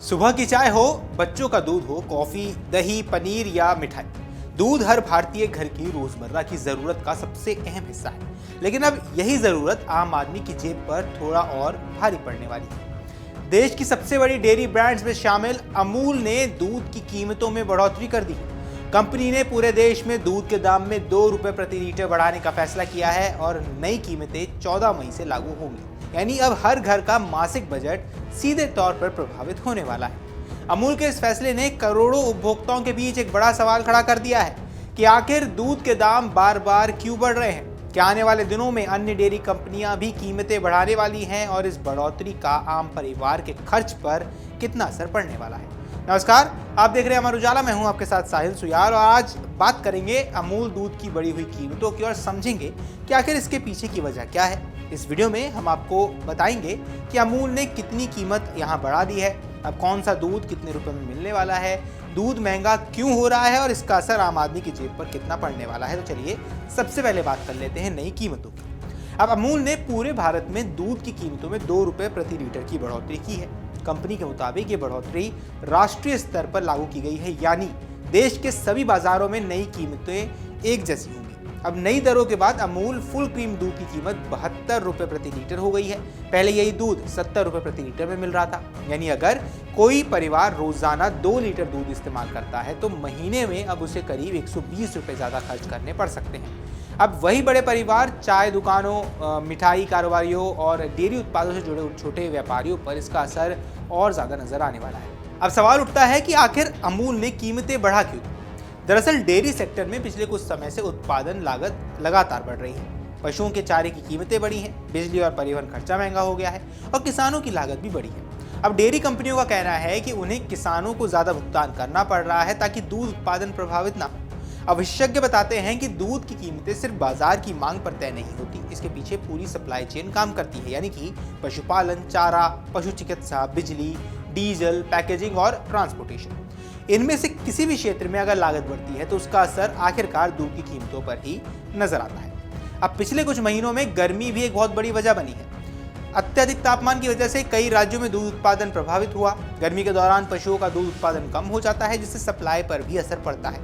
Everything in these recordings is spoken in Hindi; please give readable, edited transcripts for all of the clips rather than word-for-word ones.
सुबह की चाय हो, बच्चों का दूध हो, कॉफी, दही, पनीर या मिठाई, दूध हर भारतीय घर की रोजमर्रा की जरूरत का सबसे अहम हिस्सा है। लेकिन अब यही जरूरत आम आदमी की जेब पर थोड़ा और भारी पड़ने वाली है। देश की सबसे बड़ी डेयरी ब्रांड्स में शामिल अमूल ने दूध की कीमतों में बढ़ोतरी कर दी। कंपनी ने पूरे देश में दूध के दाम में 2 रुपए प्रति लीटर बढ़ाने का फैसला किया है और नई कीमतें 14 मई से लागू होंगी। यानी अब हर घर का मासिक बजट सीधे तौर पर प्रभावित होने वाला है। अमूल के इस फैसले ने करोड़ों उपभोक्ताओं के बीच एक बड़ा सवाल खड़ा कर दिया है कि आखिर दूध के दाम बार बार क्यों बढ़ रहे हैं। क्या आने वाले दिनों में अन्य डेयरी कंपनियां भी कीमतें बढ़ाने वाली हैं और इस बढ़ोतरी का आम परिवार के खर्च पर कितना असर पड़ने वाला है। नमस्कार, आप देख रहे हैं अमर उजाला। मैं हूं आपके साथ साहिल सुयार और आज बात करेंगे अमूल दूध की बढ़ी हुई कीमतों की और समझेंगे कि आखिर इसके पीछे की वजह क्या है। इस वीडियो में हम आपको बताएंगे कि अमूल ने कितनी कीमत यहां बढ़ा दी है, अब कौन सा दूध कितने रुपए में मिलने वाला है, दूध महंगा क्यों हो रहा है और इसका असर आम आदमी की जेब पर कितना पड़ने वाला है। तो चलिए सबसे पहले बात कर लेते हैं नई कीमतों की। अब अमूल ने पूरे भारत में दूध की कीमतों में 2 रुपए प्रति लीटर की बढ़ोतरी की है। कंपनी के मुताबिक ये बढ़ोतरी राष्ट्रीय स्तर पर लागू की गई है, यानी देश के सभी बाजारों में नई कीमतें एक जैसी होंगी। अब नई दरों के बाद अमूल फुल क्रीम दूध की कीमत 72 रुपए प्रति लीटर हो गई है। पहले यही दूध 70 रुपए प्रति लीटर में मिल रहा था। यानी अगर कोई परिवार रोजाना 2 लीटर दूध इस्तेमाल करता है तो महीने में अब उसे करीब 120 रुपए ज्यादा खर्च करने पड़ सकते हैं। अब वही बड़े परिवार चाय दुकानों, मिठाई कारोबारियों और डेयरी उत्पादों से जुड़े छोटे व्यापारियों पर इसका असर और ज्यादा नजर आने वाला है। अब सवाल उठता है कि आखिर अमूल ने कीमतें बढ़ा क्यों। दरअसल डेयरी सेक्टर में पिछले कुछ समय से उत्पादन लागत लगातार बढ़ रही है। पशुओं के चारे की कीमतें बढ़ी हैं, बिजली और परिवहन खर्चा महंगा हो गया है और किसानों की लागत भी बढ़ी है। अब डेयरी कंपनियों का कहना है कि उन्हें किसानों को ज्यादा भुगतान करना पड़ रहा है ताकि दूध उत्पादन प्रभावित ना हो। अब विशेषज्ञ बताते हैं कि दूध की कीमतें सिर्फ बाजार की मांग पर तय नहीं होती, इसके पीछे पूरी सप्लाई चेन काम करती है, यानी कि पशुपालन, चारा, पशु चिकित्सा, बिजली, डीजल, पैकेजिंग और ट्रांसपोर्टेशन। इनमें से किसी भी क्षेत्र में अगर लागत बढ़ती है तो उसका असर आखिरकार दूध की कीमतों पर ही नजर आता है। अब पिछले कुछ महीनों में गर्मी भी एक बहुत बड़ी वजह बनी है। अत्यधिक तापमान की वजह से कई राज्यों में दूध उत्पादन प्रभावित हुआ। गर्मी के दौरान पशुओं का दूध उत्पादन कम हो जाता है, जिससे सप्लाई पर भी असर पड़ता है।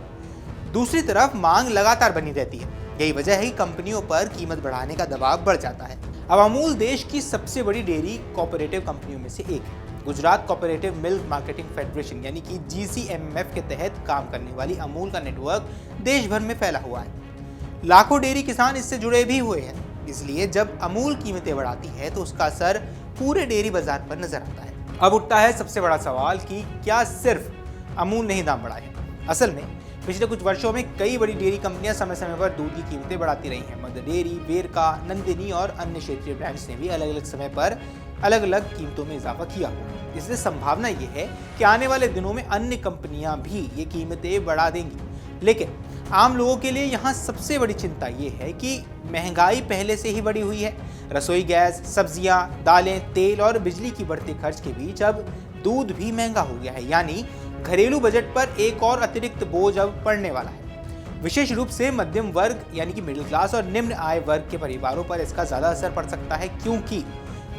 दूसरी तरफ मांग लगातार बनी रहती है। यही वजह है कि कंपनियों पर कीमत बढ़ाने का दबाव बढ़ जाता है। अब अमूल देश की सबसे बड़ी डेयरी कोऑपरेटिव कंपनियों में से एक है। Gujarat cooperative milk marketing federation यानी कि GCMF के तहत काम करने वाली अमूल का नेटवर्क देश भर में फैला हुआ है। लाखों डेयरी किसान इससे जुड़े भी हुए हैं। इसलिए जब अमूल कीमतें बढ़ाती है तो उसका असर पूरे डेयरी बाजार पर नजर आता है। अब उठता है सबसे बड़ा सवाल कि क्या सिर्फ अमूल ने ही दाम बढ़ाए हैं। असल में पिछले कुछ वर्षों में कई बड़ी डेयरी कंपनियां समय समय पर दूध की कीमतें बढ़ाती रही हैं। मदर डेयरी, वेरका, नंदिनी और अन्य क्षेत्रीय ब्रांड्स ने भी अलग अलग समय पर अलग अलग कीमतों में इजाफा किया हुआ। इसलिए संभावना ये है कि आने वाले दिनों में अन्य कंपनियां भी ये कीमतें बढ़ा देंगी। लेकिन आम लोगों के लिए यहाँ सबसे बड़ी चिंता ये है कि महंगाई पहले से ही बढ़ी हुई है। रसोई गैस, सब्जियां, दालें, तेल और बिजली की बढ़ते खर्च के बीच अब दूध भी महंगा हो गया है, यानी घरेलू बजट पर एक और अतिरिक्त बोझ अब पड़ने वाला है। विशेष रूप से मध्यम वर्ग यानी कि मिडिल क्लास और निम्न आय वर्ग के परिवारों पर इसका ज्यादा असर पड़ सकता है, क्योंकि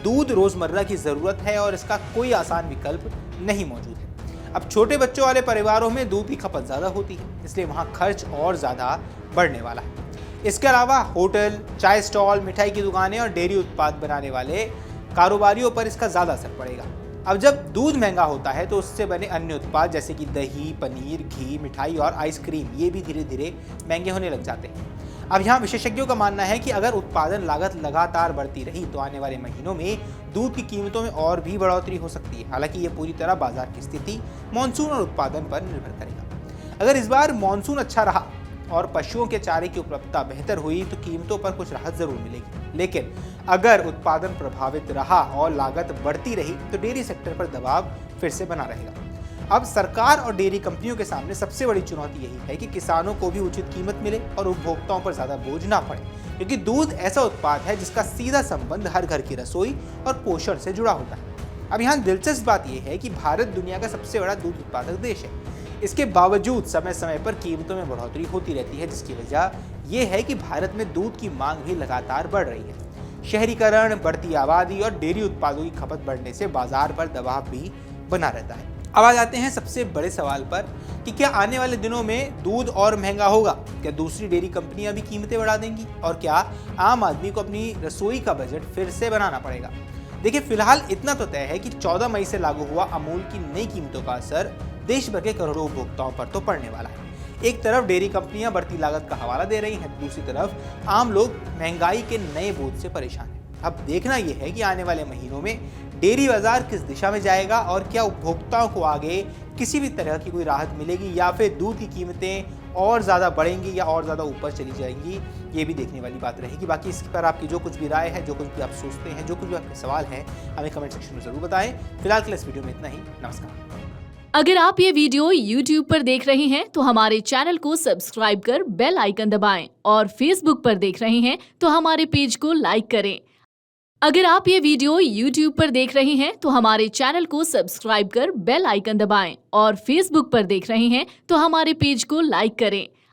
दूध रोजमर्रा की जरूरत है और इसका कोई आसान विकल्प नहीं मौजूद है। अब छोटे बच्चों वाले परिवारों में दूध की खपत ज्यादा होती है, इसलिए वहां खर्च और ज्यादा बढ़ने वाला है। इसके अलावा होटल, चाय स्टॉल, मिठाई की दुकानें और डेयरी उत्पाद बनाने वाले कारोबारियों पर इसका ज्यादा असर पड़ेगा। अब जब दूध महंगा होता है तो उससे बने अन्य उत्पाद जैसे कि दही, पनीर, घी, मिठाई और आइसक्रीम ये भी धीरे धीरे महंगे होने लग जाते हैं। अब यहाँ विशेषज्ञों का मानना है कि अगर उत्पादन लागत लगातार बढ़ती रही तो आने वाले महीनों में दूध की कीमतों में और भी बढ़ोतरी हो सकती है। हालांकि ये पूरी तरह बाजार की स्थिति, मानसून और उत्पादन पर निर्भर करेगा। अगर इस बार मानसून अच्छा रहा और पशुओं के चारे की उपलब्धता बेहतर हुई तो कीमतों पर कुछ राहत जरूर मिलेगी। लेकिन अगर उत्पादन प्रभावित रहा और लागत बढ़ती रही तो डेयरी सेक्टर पर दबाव फिर से बना रहेगा। अब सरकार और डेयरी कंपनियों के सामने सबसे बड़ी चुनौती यही है कि किसानों को भी उचित कीमत मिले और उपभोक्ताओं पर ज्यादा बोझ ना पड़े, क्योंकि दूध ऐसा उत्पाद है जिसका सीधा संबंध हर घर की रसोई और पोषण से जुड़ा होता है। अब यहाँ दिलचस्प बात यह है कि भारत दुनिया का सबसे बड़ा दूध उत्पादक देश है। इसके बावजूद समय समय पर कीमतों में बढ़ोतरी होती रहती है, जिसकी वजह यह है कि भारत में दूध की मांग भी लगातार बढ़ रही है। शहरीकरण, बढ़ती आबादी और डेयरी उत्पादों की खपत बढ़ने से बाजार पर दबाव भी बना रहता है। अब आ जाते हैं सबसे बड़े सवाल पर कि क्या आने वाले दिनों में दूध और महंगा होगा? क्या दूसरी डेयरी कंपनियां भी कीमतें बढ़ा देंगी? और क्या आम आदमी को अपनी रसोई का बजट फिर से बनाना पड़ेगा? देखिए, फिलहाल इतना तो तय है कि 14 मई से लागू हुआ अमूल की नई कीमतों का असर देश भर के करोड़ों उपभोक्ताओं पर तो पड़ने वाला है। एक तरफ डेयरी कंपनियां बढ़ती लागत का हवाला दे रही हैं, दूसरी तरफ आम लोग महंगाई के नए बोझ से परेशान हैं। अब देखना यह है कि आने वाले महीनों में डेयरी बाजार किस दिशा में जाएगा और क्या उपभोक्ताओं को आगे किसी भी तरह की कोई राहत मिलेगी या फिर दूध की कीमतें और ज़्यादा बढ़ेंगी या और ज़्यादा ऊपर चली जाएंगी, ये भी देखने वाली बात रहेगी। बाकी इस पर आपकी जो कुछ भी राय है, जो कुछ भी आप सोचते हैं, जो कुछ भी आपके सवाल हैं, हमें कमेंट सेक्शन में ज़रूर बताएं। फिलहाल के लिए इस वीडियो में इतना ही। नमस्कार। अगर आप ये वीडियो YouTube पर देख रहे हैं तो हमारे चैनल को सब्सक्राइब कर बेल आइकन दबाएं और Facebook पर देख रहे हैं तो हमारे पेज को लाइक करें। अगर आप ये वीडियो YouTube पर देख रहे हैं तो हमारे चैनल को सब्सक्राइब कर बेल आइकन दबाएं और Facebook पर देख रहे हैं तो हमारे पेज को लाइक करें।